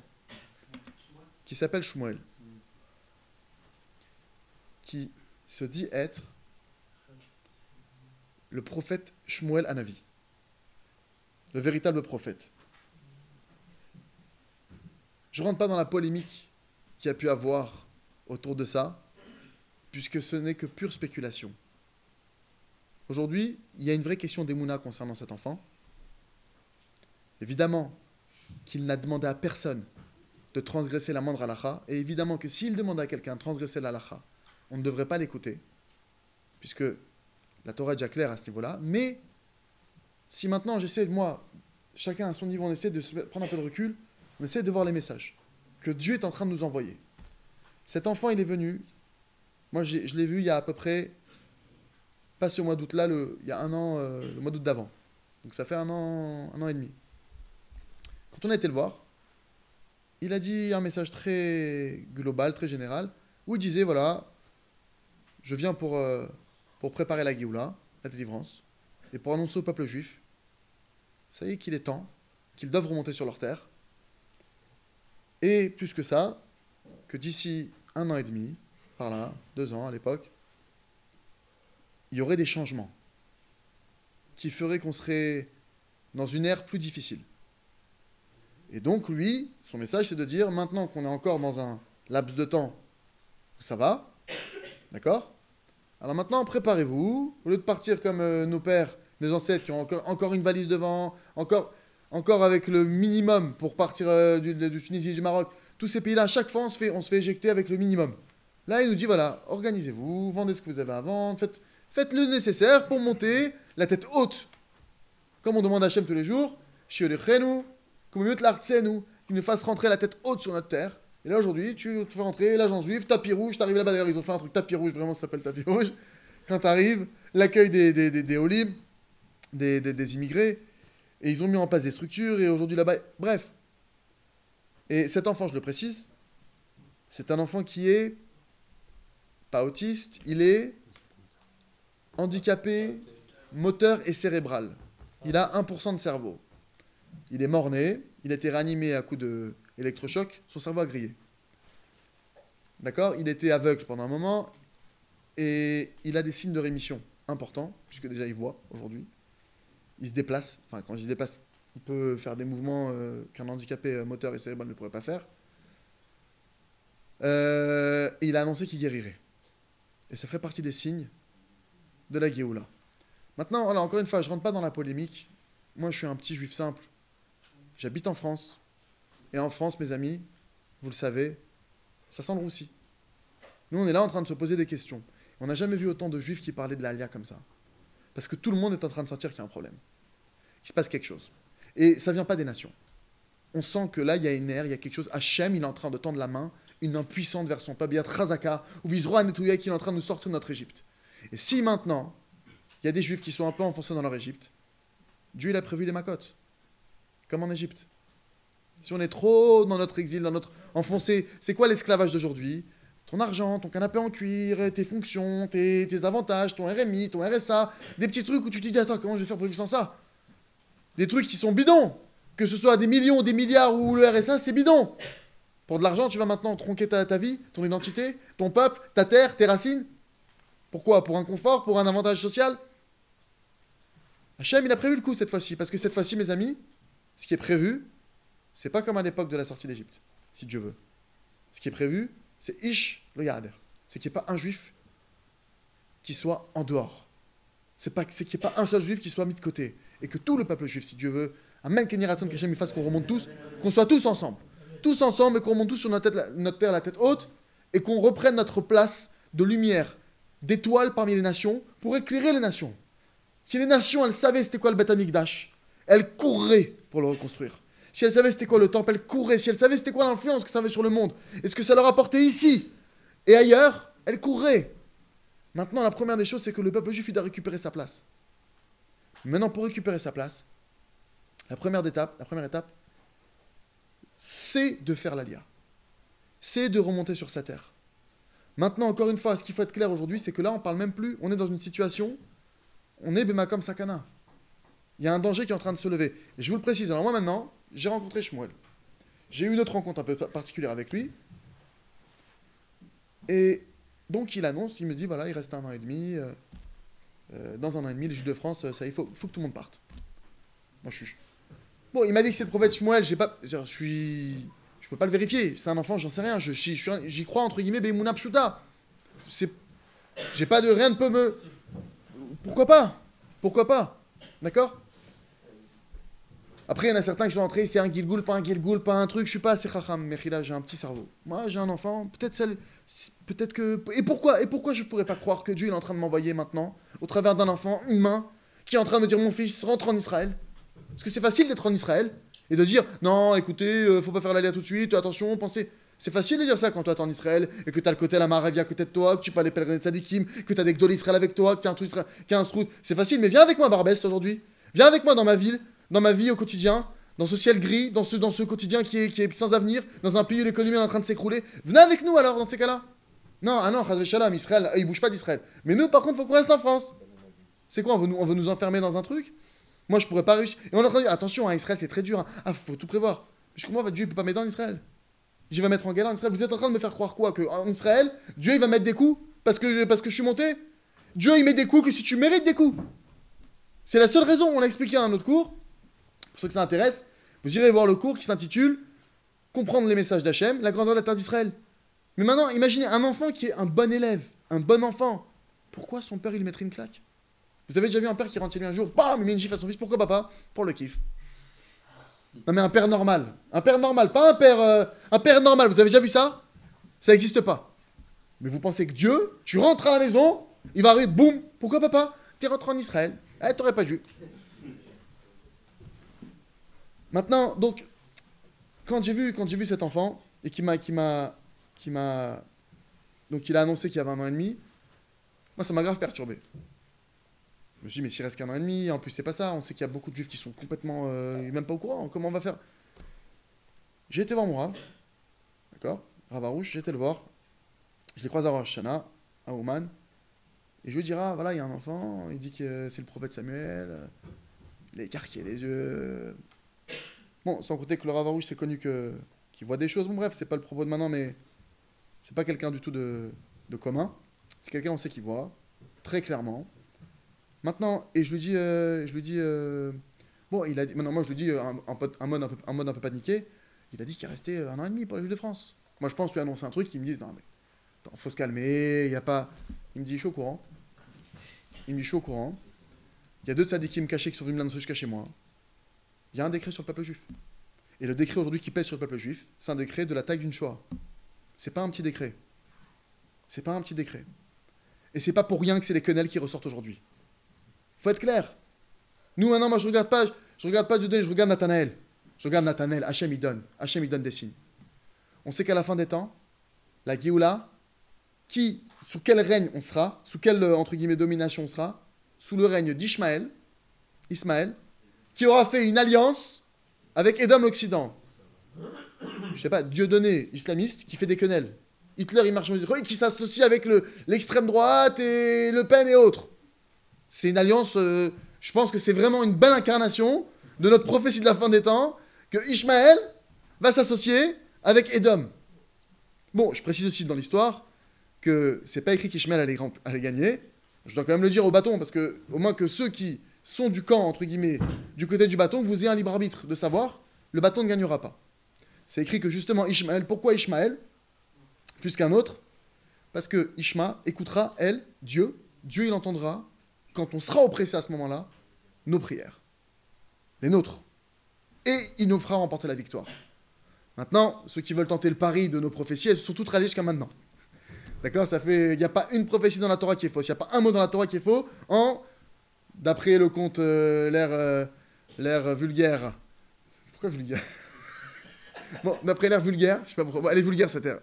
qui s'appelle Shmuel, qui se dit être le prophète Shmuel Hanavi, le véritable prophète. Je ne rentre pas dans la polémique qu'il y a pu avoir autour de ça, puisque ce n'est que pure spéculation. Aujourd'hui, il y a une vraie question d'émouna concernant cet enfant. Évidemment qu'il n'a demandé à personne de transgresser la moindre halakha, et évidemment que s'il demande à quelqu'un de transgresser la halakha, on ne devrait pas l'écouter, puisque la Torah est déjà claire à ce niveau-là. Mais si maintenant j'essaie, moi, chacun à son niveau, on essaie de se prendre un peu de recul, on essaie de voir les messages que Dieu est en train de nous envoyer. Cet enfant, il est venu, moi je l'ai vu il y a à peu près, pas ce mois d'août là, il y a un an, le mois d'août d'avant. Donc ça fait un an et demi. Quand on a été le voir, il a dit un message très global, très général, où il disait, voilà, je viens pour préparer la Géoula, la délivrance, et pour annoncer au peuple juif, ça y est qu'il est temps, qu'ils doivent remonter sur leur terre, et plus que ça, que d'ici 1 an et demi, par là, 2 ans à l'époque, il y aurait des changements qui feraient qu'on serait dans une ère plus difficile. Et donc lui, son message c'est de dire, maintenant qu'on est encore dans un laps de temps où ça va, d'accord? Alors maintenant préparez-vous, au lieu de partir comme nos pères, nos ancêtres qui ont encore une valise devant, encore avec le minimum pour partir du Tunisie et du Maroc, tous ces pays-là, à chaque fois on se fait éjecter avec le minimum. Là il nous dit voilà, organisez-vous, vendez ce que vous avez à vendre, faites le nécessaire pour monter la tête haute, Comme on demande à Hachem tous les jours, Shiolechenu, Kumuyut Lartsenu, qu'il nous fasse rentrer la tête haute sur notre terre. Et là aujourd'hui, tu te fais rentrer, l'agent juif, tapis rouge, t'arrives là-bas, d'ailleurs ils ont fait un truc tapis rouge, vraiment ça s'appelle tapis rouge. Quand t'arrives, l'accueil des Olim, des immigrés, et ils ont mis en place des structures, et aujourd'hui là-bas, bref. Et cet enfant, je le précise, c'est un enfant qui est pas autiste, il est handicapé moteur et cérébral. Il a 1% de cerveau. Il est mort-né, il a été réanimé à coup d'électrochoc, son cerveau a grillé. D'accord? Il était aveugle pendant un moment, et il a des signes de rémission importants, puisque déjà il voit aujourd'hui. Il se déplace, enfin quand il se déplace, il peut faire des mouvements qu'un handicapé moteur et cérébral ne pourrait pas faire. Et il a annoncé qu'il guérirait. Et ça ferait partie des signes de la Géoula. Maintenant, voilà, encore une fois, je ne rentre pas dans la polémique. Moi, je suis un petit juif simple. J'habite en France. Et en France, mes amis, vous le savez, ça sent le roussi. Nous, on est là en train de se poser des questions. On n'a jamais vu autant de juifs qui parlaient de l'Alia comme ça. Parce que tout le monde est en train de sentir qu'il y a un problème. Il se passe quelque chose. Et ça ne vient pas des nations. On sent que là, il y a une ère, il y a quelque chose. Hachem, il est en train de tendre la main, une main puissante vers son peuple. Il y a Trazaka, ou Vizroa Netouya qui est en train de nous sortir de notre Égypte. Et si maintenant, il y a des juifs qui sont un peu enfoncés dans leur Égypte, Dieu, il a prévu les macotes. Comme en Égypte. Si on est trop dans notre exil, dans notre enfoncé, c'est quoi l'esclavage d'aujourd'hui? Ton argent, ton canapé en cuir, tes fonctions, tes avantages, ton RMI, ton RSA, des petits trucs où tu te dis, attends, comment je vais faire pour vivre sans ça? Des trucs qui sont bidons. Que ce soit des millions, des milliards ou le RSA, c'est bidon. Pour de l'argent, tu vas maintenant tronquer ta vie, ton identité, ton peuple, ta terre, tes racines. Pourquoi? Pour un confort, pour un avantage social? Hachem, il a prévu le coup cette fois-ci. Parce que cette fois-ci, mes amis, ce qui est prévu, c'est pas comme à l'époque de la sortie d'Égypte, si Dieu veut. Ce qui est prévu, c'est Ish le Yahader. C'est qu'il n'y ait pas un juif qui soit en dehors. C'est qu'il n'y ait pas un seul juif qui soit mis de côté. Et que tout le peuple juif, si Dieu veut, Amen, Keniraton, que Hachem il fasse qu'on remonte tous, qu'on soit tous ensemble. Tous ensemble et qu'on remonte tous sur notre terre, la tête haute, et qu'on reprenne notre place de lumière, d'étoiles parmi les nations, pour éclairer les nations. Si les nations, elles savaient c'était quoi le Beth Amikdash, elles courraient pour le reconstruire. Si elles savaient c'était quoi le temple, elles courraient. Si elles savaient c'était quoi l'influence que ça avait sur le monde, et ce que ça leur apportait ici et ailleurs, elles courraient. Maintenant, la première des choses, c'est que le peuple juif, il doit récupérer sa place. Maintenant, pour récupérer sa place, la première étape, c'est de faire l'Alia. C'est de remonter sur sa terre. Maintenant, encore une fois, ce qu'il faut être clair aujourd'hui, c'est que là, on parle même plus, on est dans une situation, on est Bemakom Sakana. Il y a un danger qui est en train de se lever. Et je vous le précise, alors moi maintenant, j'ai rencontré Shmuel. J'ai eu une autre rencontre un peu particulière avec lui. Et donc il annonce, il me dit, voilà, il reste 1 an et demi. Dans 1 an et demi, les Juifs de France, ça, il faut que tout le monde parte. Moi, je suis... Bon, il m'a dit que c'est le prophète Shmuel, je peux pas le vérifier. C'est un enfant, j'en sais rien. J'y crois, entre guillemets, Beimouna Pshuta. J'ai pas de... Rien ne peut me... Pourquoi pas? D'accord? Après, il y en a certains qui sont entrés, c'est un Gilgoul, pas un truc. Je suis pas assez chacham, Mechila, j'ai un petit cerveau. Moi, j'ai un enfant, peut-être que... Et pourquoi je pourrais pas croire que Dieu est en train de m'envoyer maintenant, au travers d'un enfant, une main, qui est en train de me dire, mon fils, rentre en Israël? Parce que c'est facile d'être en Israël, et de dire, non, écoutez, faut pas faire l'aléa tout de suite, attention, pensez... C'est facile de dire ça quand toi t'es en Israël, et que t'as le côté la Maravia à côté de toi, que tu parles les pèlerins de Tzadikim, que t'as des Gdol Israël avec toi, que t'as un truc Israël, qu'il y a un srout. C'est facile, mais viens avec moi, Barbès, aujourd'hui. Viens avec moi dans ma ville, dans ma vie au quotidien, dans ce ciel gris, dans ce quotidien qui est sans avenir, dans un pays où l'économie est en train de s'écrouler. Venez avec nous alors, dans ces cas-là. Non, Chaz v'Shalom, Israël, il bouge pas d'Israël. Mais nous, par contre, faut qu'on reste en France. C'est quoi, on veut nous enfermer dans un truc? Moi, je pourrais pas réussir. Et on est en train de dire, attention, Israël, c'est très dur. Faut tout prévoir. Je comprends, Dieu, il peut pas m'aider en Israël. Je vais mettre en galère en Israël. Vous êtes en train de me faire croire quoi? Qu'en Israël, Dieu il va mettre des coups parce que je suis monté? Dieu il met des coups que si tu mérites des coups. C'est la seule raison. On l'a expliqué à un autre cours. Pour ceux que ça intéresse, vous irez voir le cours qui s'intitule Comprendre les messages d'Hachem, la grandeur de la terre d'Israël. Mais maintenant, imaginez un enfant qui est un bon élève, un bon enfant. Pourquoi son père il lui mettrait une claque? Vous avez déjà vu un père qui rentre chez lui un jour, bam, il met une gifle à son fils. Pourquoi papa? Pour le kiff. Non mais un père normal, pas un père normal, vous avez déjà vu ça? Ça n'existe pas. Mais vous pensez que Dieu, tu rentres à la maison, il va arriver, boum, pourquoi papa? T'es rentré en Israël, t'aurais pas dû. Maintenant, donc, quand j'ai vu cet enfant, et donc il a annoncé qu'il y avait 1 an et demi, moi ça m'a grave perturbé. Je me suis dit, mais s'il reste qu'1 an et demi, en plus c'est pas ça, on sait qu'il y a beaucoup de juifs qui sont complètement, même pas au courant, comment on va faire? J'ai été voir mon Rav, d'accord? Rav Arouche, j'ai été le voir, je l'ai croisé à Rosh Hashanah, à Ouman, et je lui dis, ah voilà, il y a un enfant, il dit que c'est le prophète Samuel, il a écarquillé les yeux. Bon, sans compter que le Rav Arouche, c'est connu qu'il voit des choses, bon bref, c'est pas le propos de maintenant, mais c'est pas quelqu'un du tout de commun, c'est quelqu'un, on sait qu'il voit, très clairement. Maintenant, et je lui dis, bon, il a dit, maintenant moi je lui dis un mode un peu paniqué, il a dit qu'il restait 1 an et demi pour les Juifs de France. Moi je pense lui annoncer un truc, ils me disent, non mais, attends, faut se calmer, il y a pas... Il me dit, je suis au courant. Il me dit, je suis au courant. Il y a 2 tzadikim cachés qui sont venus me l'annoncer jusqu'à chez moi. Il y a un décret sur le peuple juif. Et le décret aujourd'hui qui pèse sur le peuple juif, c'est un décret de la taille d'une Shoah. C'est pas un petit décret. C'est pas un petit décret. Et c'est pas pour rien que c'est les quenelles qui ressortent aujourd'hui. Faut être clair. Nous maintenant, moi je regarde pas Dieu donné, je regarde Nathanaël. Je regarde Nathanaël, Hachem il donne des signes. On sait qu'à la fin des temps, la Géoula, sous quel règne on sera, sous quelle, entre guillemets, domination on sera, sous le règne d'Ishmaël, Ismaël, qui aura fait une alliance avec Édom l'Occident. Je sais pas, Dieudonné, islamiste, qui fait des quenelles. Hitler, il marche qui s'associe avec l'extrême droite et Le Pen et autres. C'est une alliance, je pense que c'est vraiment une belle incarnation de notre prophétie de la fin des temps, que Ishmaël va s'associer avec Édom. Bon, je précise aussi dans l'histoire que c'est pas écrit qu'Ishmaël allait gagner. Je dois quand même le dire au bâton, parce que au moins que ceux qui sont du camp, entre guillemets, du côté du bâton, que vous ayez un libre arbitre de savoir, le bâton ne gagnera pas. C'est écrit que justement Ishmaël, pourquoi Ishmaël plus qu'un autre? Parce que Ishma écoutera, Dieu il entendra, quand on sera oppressé à ce moment-là, nos prières. Les nôtres. Et il nous fera remporter la victoire. Maintenant, ceux qui veulent tenter le pari de nos prophéties, elles sont toutes réalisées jusqu'à maintenant. D'accord? Il n'y a pas une prophétie dans la Torah qui est fausse. Il n'y a pas un mot dans la Torah qui est faux d'après le conte, l'air vulgaire. Pourquoi vulgaire? Bon, d'après l'air vulgaire, je sais pas pourquoi. Bon, elle est vulgaire cette ère.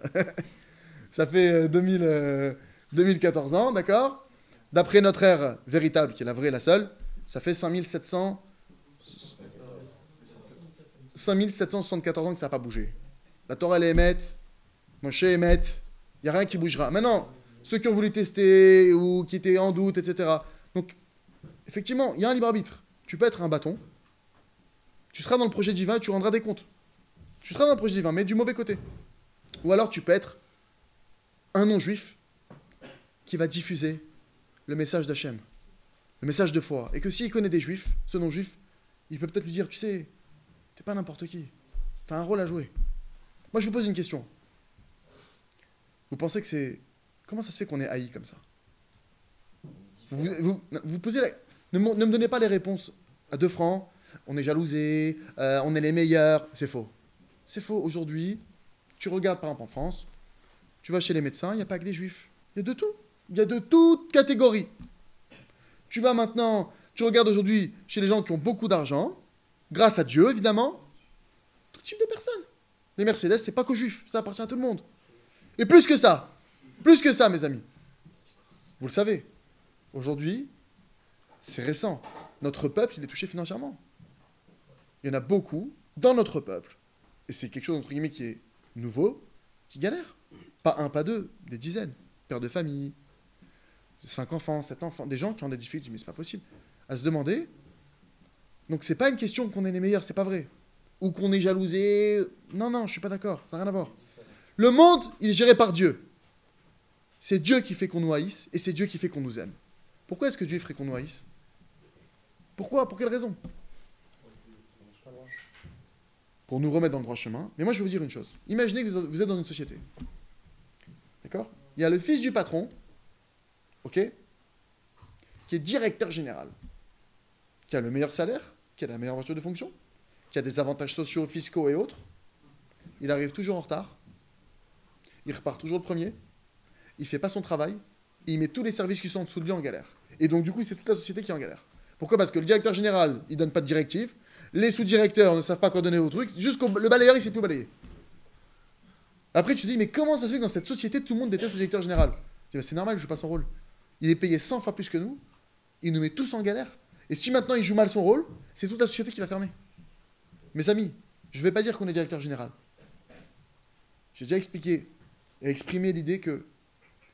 Ça fait 2014 ans, d'accord? D'après notre ère véritable, qui est la vraie, la seule, ça fait 5774 ans que ça n'a pas bougé. La Torah, elle est émette, Moshe est émette, il n'y a rien qui bougera. Maintenant, ceux qui ont voulu tester ou qui étaient en doute, etc. Donc, effectivement, il y a un libre arbitre. Tu peux être un bâton, tu seras dans le projet divin et tu rendras des comptes. Tu seras dans le projet divin, mais du mauvais côté. Ou alors tu peux être un non-juif qui va diffuser le message d'Hachem, le message de foi. Et que s'il connaît des juifs, ce non-juif, il peut peut-être lui dire, tu sais, t'es pas n'importe qui, t'as un rôle à jouer. Moi je vous pose une question. Vous pensez que c'est... Comment ça se fait qu'on est haï comme ça? Vous posez la... Ne me donnez pas les réponses à 2 francs, on est jalousé, on est les meilleurs, c'est faux. C'est faux. Aujourd'hui, tu regardes par exemple en France, tu vas chez les médecins, il n'y a pas que des juifs. Il y a de tout. Il y a de toutes catégories. Tu vas maintenant, tu regardes aujourd'hui chez les gens qui ont beaucoup d'argent, grâce à Dieu évidemment, tout type de personnes. Les Mercedes, c'est pas qu'aux juifs, ça appartient à tout le monde. Et plus que ça, mes amis. Vous le savez, aujourd'hui, c'est récent. Notre peuple, il est touché financièrement. Il y en a beaucoup dans notre peuple. Et c'est quelque chose, entre guillemets, qui est nouveau, qui galère. Pas un, pas deux, des dizaines. Pères de famille, 5 enfants, 7 enfants, des gens qui ont des difficultés, mais c'est pas possible. À se demander. Donc c'est pas une question qu'on est les meilleurs, c'est pas vrai. Ou qu'on est jalousé. Non, je suis pas d'accord, ça n'a rien à voir. Le monde, il est géré par Dieu. C'est Dieu qui fait qu'on nous haïsse, et c'est Dieu qui fait qu'on nous aime. Pourquoi est-ce que Dieu ferait qu'on nous haïsse? Pourquoi? Pour quelle raison? Pour nous remettre dans le droit chemin. Mais moi, je vais vous dire une chose. Imaginez que vous êtes dans une société. D'accord? Il y a le fils du patron, ok? Qui est directeur général, qui a le meilleur salaire, qui a la meilleure voiture de fonction, qui a des avantages sociaux, fiscaux et autres. Il arrive toujours en retard. Il repart toujours le premier. Il ne fait pas son travail. Et il met tous les services qui sont en dessous de lui en galère. Et donc, du coup, c'est toute la société qui est en galère. Pourquoi? Parce que le directeur général, il ne donne pas de directive. les sous-directeurs ne savent pas quoi donner au truc, jusqu'au le balayeur, il ne sait plus balayer. Après, tu te dis, mais comment ça se fait que dans cette société, tout le monde déteste le directeur général? Tu dis, bah, c'est normal, il ne joue pas son rôle. Il est payé 100 fois plus que nous, il nous met tous en galère. Et si maintenant il joue mal son rôle, c'est toute la société qui va fermer. Mes amis, je ne vais pas dire qu'on est directeur général. J'ai déjà expliqué et exprimé l'idée que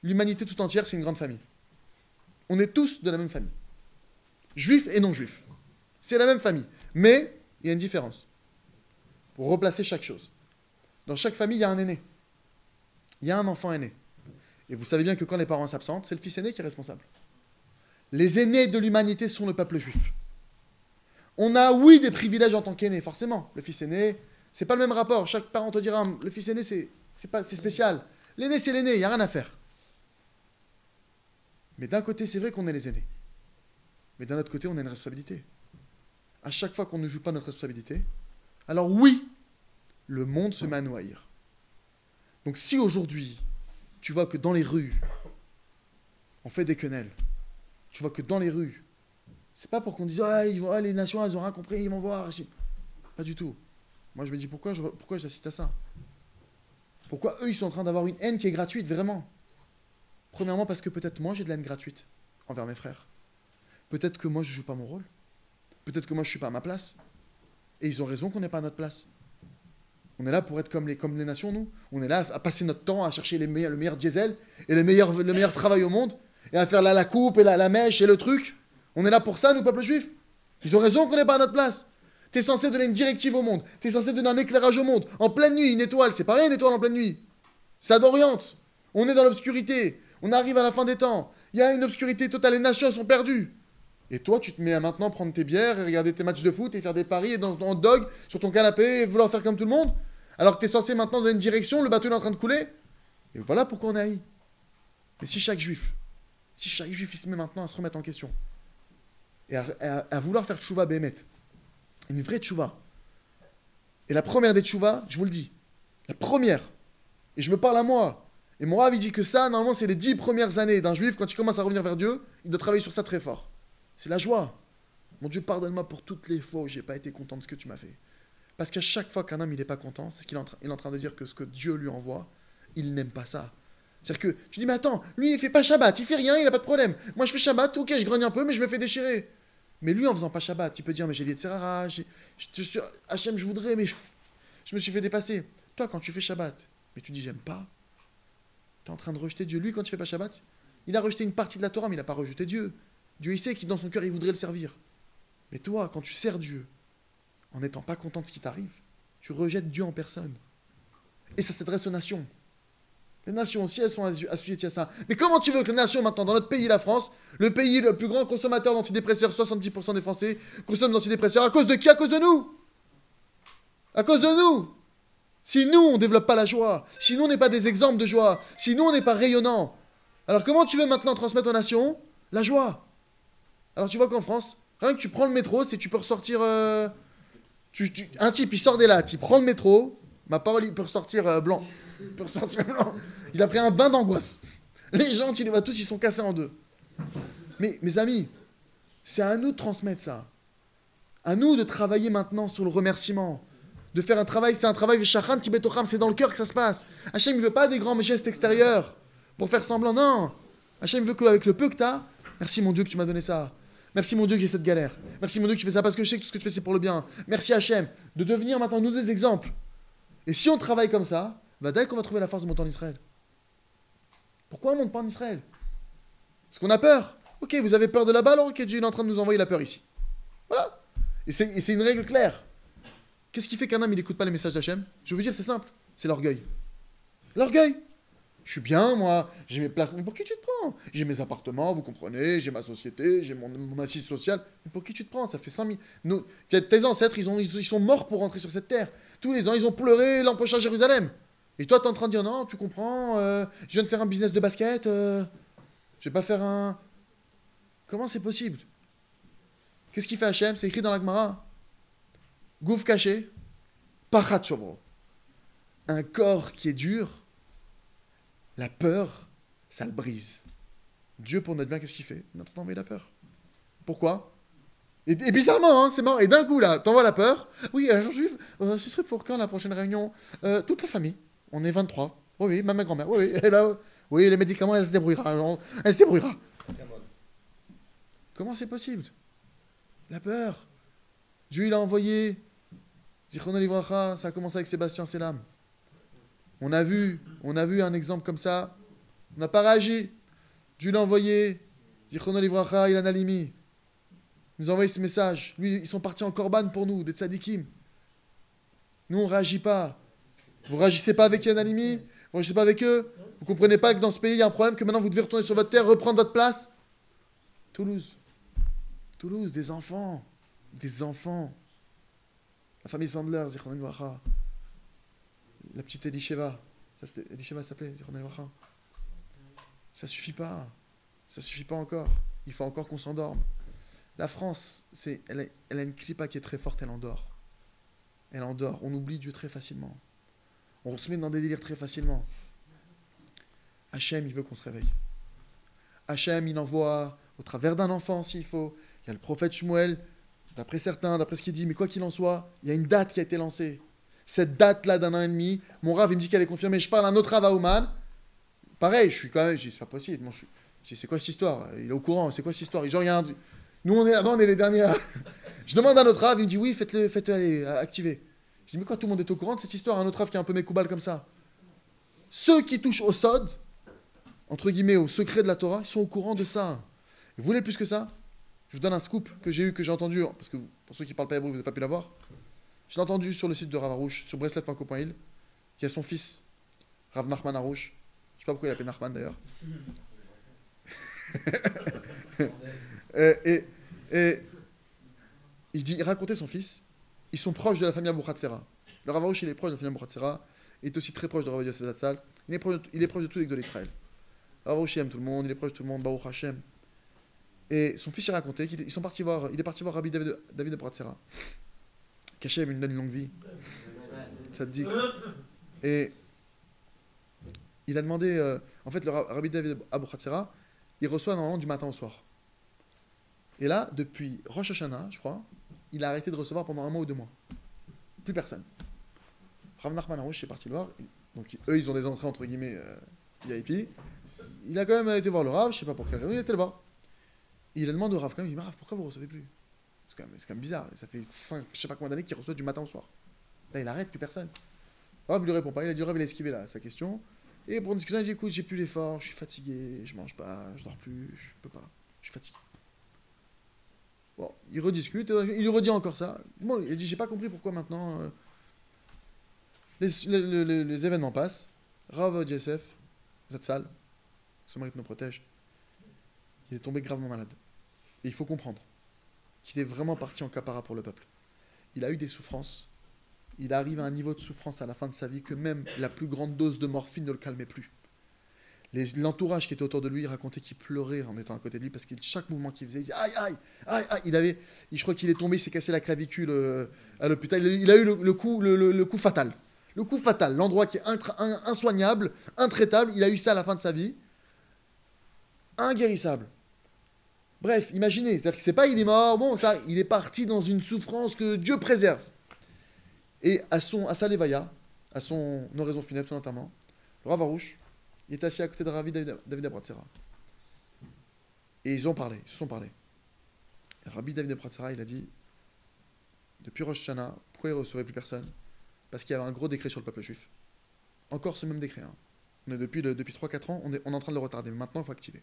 l'humanité tout entière, c'est une grande famille. On est tous de la même famille. Juifs et non-juifs. C'est la même famille. Mais il y a une différence. Pour replacer chaque chose. Dans chaque famille, il y a un aîné. Il y a un enfant aîné. Et vous savez bien que quand les parents s'absentent, c'est le fils aîné qui est responsable. Les aînés de l'humanité sont le peuple juif. On a, oui, des privilèges en tant qu'aîné, forcément. Le fils aîné, c'est pas le même rapport. Chaque parent te dira, le fils aîné, c'est spécial. L'aîné, c'est l'aîné, il n'y a rien à faire. Mais d'un côté, c'est vrai qu'on est les aînés. Mais d'un autre côté, on a une responsabilité. À chaque fois qu'on ne joue pas notre responsabilité, alors oui, le monde se met à nous haïr. Donc si aujourd'hui, tu vois que dans les rues, on fait des quenelles, tu vois que dans les rues, c'est pas pour qu'on dise les nations, elles ont rien compris, ils vont voir. Pas du tout. Moi, je me dis pourquoi j'assiste à ça? Pourquoi eux, ils sont en train d'avoir une haine qui est gratuite, vraiment? Premièrement, parce que peut-être moi, j'ai de la haine gratuite envers mes frères. Peut-être que moi, je joue pas mon rôle. Peut-être que moi, je suis pas à ma place. Et ils ont raison qu'on n'est pas à notre place. On est là pour être comme les nations, nous. On est là à passer notre temps à chercher le meilleur diesel et le meilleur travail au monde. Et à faire la coupe et la mèche et le truc. On est là pour ça, nous, peuple juif. Ils ont raison qu'on n'est pas à notre place. T'es censé donner une directive au monde. T'es censé donner un éclairage au monde. En pleine nuit, une étoile, c'est pareil, une étoile en pleine nuit. Ça t'oriente. On est dans l'obscurité. On arrive à la fin des temps. Il y a une obscurité totale. Les nations, elles sont perdues. Et toi, tu te mets à maintenant prendre tes bières et regarder tes matchs de foot et faire des paris et dans ton hot dog sur ton canapé et vouloir faire comme tout le monde. Alors que t'es censé maintenant donner une direction, le bateau est en train de couler. Et voilà pourquoi on est haï. Mais si chaque juif, il se met maintenant à se remettre en question et à vouloir faire tchouva béhémet, une vraie tchouva. Et la première des tchouvas, je vous le dis, la première, et je me parle à moi, et mon Rav il dit que ça, normalement, c'est les 10 premières années d'un juif, quand il commence à revenir vers Dieu, il doit travailler sur ça très fort. C'est la joie. Mon Dieu, pardonne-moi pour toutes les fois où j'ai pas été content de ce que tu m'as fait. Parce qu'à chaque fois qu'un homme il n'est pas content, c'est ce qu'il est en train de dire que ce que Dieu lui envoie, il n'aime pas ça. C'est-à-dire que tu dis, mais attends, lui il fait pas Shabbat, il fait rien, il a pas de problème. Moi je fais Shabbat, ok, je grogne un peu, mais je me fais déchirer. Mais lui en faisant pas Shabbat, il peut dire, mais j'ai des Tserara, Hachem, je voudrais, mais je me suis fait dépasser. Toi quand tu fais Shabbat, mais tu dis, j'aime pas, tu es en train de rejeter Dieu. Lui quand il fait pas Shabbat, il a rejeté une partie de la Torah, mais il n'a pas rejeté Dieu. Dieu il sait qu'il dans son cœur il voudrait le servir. Mais toi, quand tu sers Dieu, en n'étant pas content de ce qui t'arrive, tu rejettes Dieu en personne. Et ça s'adresse aux nations. Les nations aussi, elles sont assujetties à ça. Mais comment tu veux que les nations, maintenant, dans notre pays, la France, le pays le plus grand consommateur d'antidépresseurs, 70% des Français consomment d'antidépresseurs, à cause de qui? À cause de nous. À cause de nous. Si nous, on ne développe pas la joie, si nous, on n'est pas des exemples de joie, si nous, on n'est pas rayonnants, alors comment tu veux maintenant transmettre aux nations la joie? Alors tu vois qu'en France, rien que tu prends le métro, c'est tu peux ressortir... un type, il sort des lattes, il prend le métro, ma parole, il peut ressortir blanc. Il peut ressortir blanc. Il a pris un bain d'angoisse. Les gens, tu les vois tous, ils sont cassés en deux. Mais mes amis, c'est à nous de transmettre ça. À nous de travailler maintenant sur le remerciement. De faire un travail, c'est un travail, Shachan Tibetocham, c'est dans le cœur que ça se passe. Hachem ne veut pas des grands gestes extérieurs pour faire semblant, non. Hachem veut qu'avec le peu que tu as, merci mon Dieu que tu m'as donné ça. Merci mon Dieu que j'ai cette galère. Merci mon Dieu que tu fais ça parce que je sais que tout ce que tu fais c'est pour le bien. Merci Hachem de devenir maintenant nous des exemples. Et si on travaille comme ça, va dès qu'on va trouver la force de monter en Israël. Pourquoi on ne monte pas en Israël? Parce qu'on a peur. Ok, vous avez peur de là-bas, alors ok, Dieu est en train de nous envoyer la peur ici. Voilà. Et c'est une règle claire. Qu'est-ce qui fait qu'un homme il n'écoute pas les messages d'Hachem? Je vais vous dire, c'est simple. C'est l'orgueil. L'orgueil. Je suis bien, moi, j'ai mes places. Mais pour qui tu te prends? J'ai mes appartements, vous comprenez, j'ai ma société, j'ai mon assise sociale. Mais pour qui tu te prends? Ça fait 5000... Tes ancêtres, ils sont morts pour rentrer sur cette terre. Tous les ans, ils ont pleuré l'an prochain à Jérusalem. Et toi, tu es en train de dire, non, tu comprends, je viens de faire un business de basket, je vais pas faire un... Comment c'est possible? Qu'est-ce qu'il fait Hachem? C'est écrit dans la Gemara. Gouffre caché, pachat shomro. Un corps qui est dur, la peur, ça le brise. Dieu, pour notre bien, qu'est-ce qu'il fait? Il est en train d'envoyer la peur. Pourquoi? Et bizarrement, hein, c'est marrant. Et d'un coup, là, t'envoies la peur. Oui, un jour juif, ce serait pour quand la prochaine réunion? Toute la famille. On est 23. Oui, oui, même ma grand-mère. Oui, oui. Et là, oui, les médicaments, elle se débrouillera. Elle se débrouillera. Comment c'est possible? La peur. Dieu, il a envoyé. Zichrono Livracha, ça a commencé avec Sébastien Selam. On a vu un exemple comme ça. On n'a pas réagi. Dieu l'a envoyé. Zichrono Livracha, il a Nalimi. Il nous a envoyé ce message. Lui, ils sont partis en korban pour nous, des tzadikim. Nous, on ne réagit pas. Vous ne réagissez pas avec Yanalimi? Vous ne réagissez pas avec eux? Vous ne comprenez pas que dans ce pays, il y a un problème, que maintenant vous devez retourner sur votre terre, reprendre votre place? Toulouse. Toulouse, des enfants. Des enfants. La famille Sandler, Zichrono Livracha. La petite Elisheva. Elisheva s'appelait, Zichrono Livracha. Ça suffit pas. Ça suffit pas encore. Il faut encore qu'on s'endorme. La France, elle a une clipa qui est très forte, elle endort. Elle endort. On oublie Dieu très facilement. On se met dans des délires très facilement. Hachem, il veut qu'on se réveille. Hachem, il envoie au travers d'un enfant, s'il faut. Il y a le prophète Shmuel, d'après certains, d'après ce qu'il dit, mais quoi qu'il en soit, il y a une date qui a été lancée. Cette date-là d'un an et demi, mon Rav, il me dit qu'elle est confirmée. Je parle à un autre Rav à Ouman. Pareil, je suis quand même, je dis, c'est pas possible. Moi, je dis, c'est quoi cette histoire? Il est au courant, c'est quoi cette histoire? Genre, il y a un... Nous, on est là-bas, on est les derniers. Je demande à notre Rav, il me dit oui, faites-le aller, activez. Je dis mais quoi, tout le monde est au courant de cette histoire? Un autre Rav qui est un peu mécoubal comme ça. Ceux qui touchent au sod, entre guillemets, au secret de la Torah, ils sont au courant de ça. Et vous voulez plus que ça? Je vous donne un scoop que j'ai entendu, parce que pour ceux qui parlent pas hébreu, vous n'avez pas pu l'avoir. Je l'ai entendu sur le site de Rav Arouche, sur breslev.co.il. Il y a son fils, Rav Nachman Arouche. Je sais pas pourquoi il appelle Nachman d'ailleurs. Et il racontait son fils. Ils sont proches de la famille Abouchatzera. Le Rav Arouche, il est proche de la famille Abouchatzera. Il est aussi très proche de Rav Yosef Zatzal. Il est proche de tous les gars d'Israël. Rav Arouche, il aime tout le monde. Il est proche de tout le monde. Baruch Hashem. Et son fils, il racontait qu'il est parti voir Rabbi David Abouchatzera. Qu'Hachem lui donne une longue vie. Ça te dit. Et il a demandé. En fait, le Rabbi David Abouchatzera, il reçoit normalement du matin au soir. Et là, depuis Rosh Hashanah, je crois, il a arrêté de recevoir pendant 1 mois ou 2 mois. Plus personne. Rav Nachman Arouche est parti le voir. Donc, eux, ils ont des entrées entre guillemets VIP. Il a quand même été voir le Rav, je sais pas pour quelle raison, il était le voir. Et il a demandé au Rav quand même, il dit, mais Rav, pourquoi vous ne recevez plus? C'est quand même bizarre. Ça fait 5, je sais pas combien d'années qu'il reçoit du matin au soir. Là, il arrête, plus personne. Le Rav ne lui répond pas. Il a dit, le Rav, il a esquivé là, sa question. Et pour une discussion, il dit, écoute, j'ai plus l'effort, je suis fatigué, je mange pas, je dors plus, je peux pas, je suis fatigué. Bon, il rediscute, il lui redit encore ça. Bon, il dit, j'ai pas compris pourquoi maintenant les événements passent. Rav Yosef Zatzal, son mérite nous protège, il est tombé gravement malade. Et il faut comprendre qu'il est vraiment parti en capara pour le peuple. Il a eu des souffrances. Il arrive à un niveau de souffrance à la fin de sa vie que même la plus grande dose de morphine ne le calmait plus. L'entourage qui était autour de lui racontait qu'il pleurait en étant à côté de lui parce que chaque mouvement qu'il faisait, il disait aïe, aïe, aïe, aïe. Je crois qu'il est tombé, il s'est cassé la clavicule à l'hôpital. Il a eu le coup fatal. Le coup fatal, l'endroit qui est insoignable, intraitable, il a eu ça à la fin de sa vie. Inguérissable. Bref, imaginez, c'est-à-dire que c'est pas il est mort, bon, ça, il est parti dans une souffrance que Dieu préserve. Et à sa levaya, à son oraison funèbre, son enterrement, le Rav Arouche, il est assis à côté de Rabbi David Abouchatzera. Et ils se sont parlé. Et Rabbi David Abouchatzera, il a dit, depuis Rosh Hashanah, pourquoi il ne recevait plus personne? Parce qu'il y avait un gros décret sur le peuple juif. Encore ce même décret. Hein. On est depuis 3-4 ans, on est en train de le retarder. Mais maintenant, il faut activer.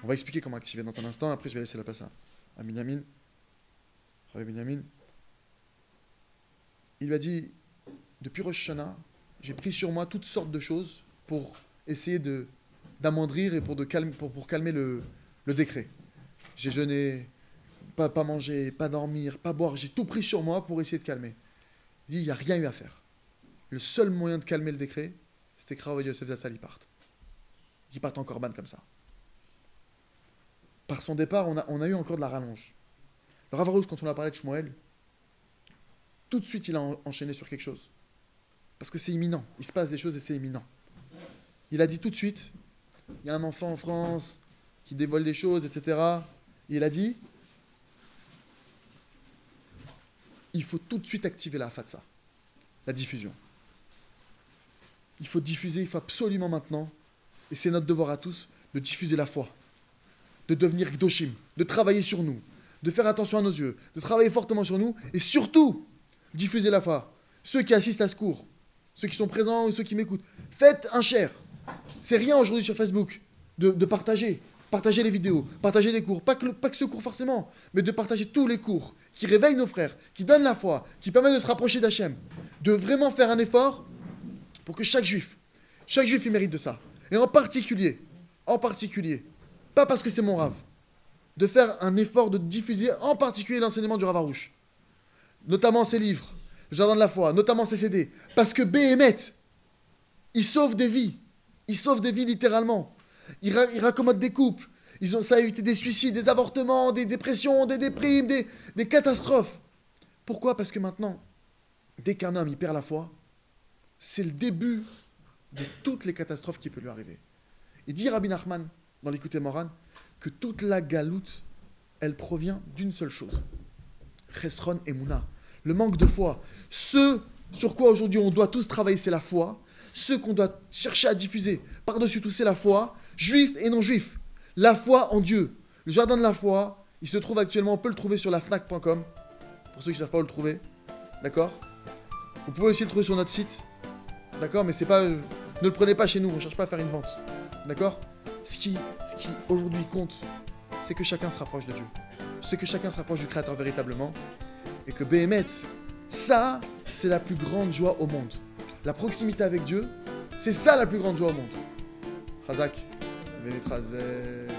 On va expliquer comment activer dans un instant. Après, je vais laisser la place à Binyamin. Rabbi Binyamin. Il lui a dit, depuis Rosh Hashanah, j'ai pris sur moi toutes sortes de choses pour essayer d'amoindrir et pour calmer le décret. J'ai jeûné, pas manger, pas dormir, pas boire. J'ai tout pris sur moi pour essayer de calmer. Il dit, il n'y a rien eu à faire. Le seul moyen de calmer le décret, c'était que Rav Yosef Zatzal parte. Il parte en korban comme ça. Par son départ, on a eu encore de la rallonge. Le Rav Arouche, quand on a parlé de Shmuel, tout de suite, il a enchaîné sur quelque chose. Parce que c'est imminent. Il se passe des choses et c'est imminent. Il a dit tout de suite, il y a un enfant en France qui dévoile des choses, etc. Et il a dit, il faut tout de suite activer la fatsa, la diffusion. Il faut diffuser, il faut absolument maintenant, et c'est notre devoir à tous, de diffuser la foi, de devenir Gdoshim, de travailler sur nous, de faire attention à nos yeux, de travailler fortement sur nous, et surtout, diffuser la foi. Ceux qui assistent à ce cours, ceux qui sont présents ou ceux qui m'écoutent, faites un share. C'est rien aujourd'hui sur Facebook de partager. Partager les vidéos, partager les cours, pas que ce cours forcément, mais de partager tous les cours qui réveillent nos frères, qui donnent la foi, qui permettent de se rapprocher d'Hachem. De vraiment faire un effort pour que chaque juif, il mérite de ça. Et en particulier, pas parce que c'est mon rave, de faire un effort de diffuser en particulier l'enseignement du Rav Arush. Notamment ses livres, le Jardin de la foi, notamment ses CD. Parce que Béhémet, il sauve des vies. Il sauve des vies littéralement. Il raccommode des couples. Ça a évité des suicides, des avortements, des dépressions, des déprimes, des catastrophes. Pourquoi ? Parce que maintenant, dès qu'un homme il perd la foi, c'est le début de toutes les catastrophes qui peuvent lui arriver. Il dit Rabbi Nachman, dans l'Écoute Moran, que toute la galoute, elle provient d'une seule chose. Chesron et Mouna. Le manque de foi. Ce sur quoi aujourd'hui on doit tous travailler, c'est la foi. Ce qu'on doit chercher à diffuser par-dessus tout, c'est la foi, juif et non juif. La foi en Dieu. Le jardin de la foi, il se trouve actuellement, on peut le trouver sur la fnac.com, pour ceux qui ne savent pas où le trouver. D'accord ? Vous pouvez aussi le trouver sur notre site. D'accord ? Mais c'est pas, ne le prenez pas chez nous, on ne cherche pas à faire une vente. D'accord ? Ce qui aujourd'hui compte, c'est que chacun se rapproche de Dieu. C'est que chacun se rapproche du Créateur véritablement. Et que Béhémet, ça, c'est la plus grande joie au monde. La proximité avec Dieu, c'est ça la plus grande joie au monde. Chazak, Vénétrazel.